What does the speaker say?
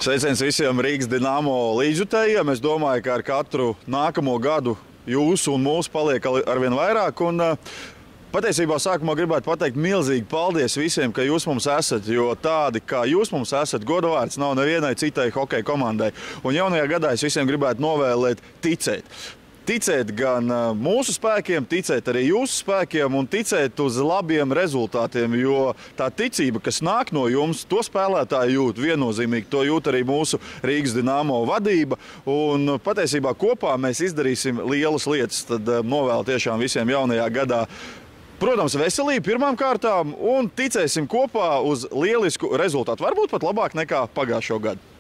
Sveiciens visiem Rīgas Dinamo līdzjutējiem. Es domāju, ka ar katru nākamo gadu jūsu un mūsu paliek arvien vairāk. Patiesībā sākumā gribētu pateikt milzīgi paldies visiem, ka jūs mums esat, jo tādi, kā jūs mums esat, godavārds nav nevienai citai hokeja komandai. Un jaunajā gadā es visiem gribētu novēlēt ticēt. Ticēt gan mūsu spēkiem, ticēt arī jūsu spēkiem un ticēt uz labiem rezultātiem, jo tā ticība, kas nāk no jums, to spēlētāji jūt viennozīmīgi. To jūt arī mūsu Rīgas Dinamo vadība. Un patiesībā kopā mēs izdarīsim lielas lietas. Tad novēlu tiešām visiem jaunajā gadā, protams, veselību pirmām kārtām un ticēsim kopā uz lielisku rezultātu. Varbūt pat labāk nekā pagājušo gadu.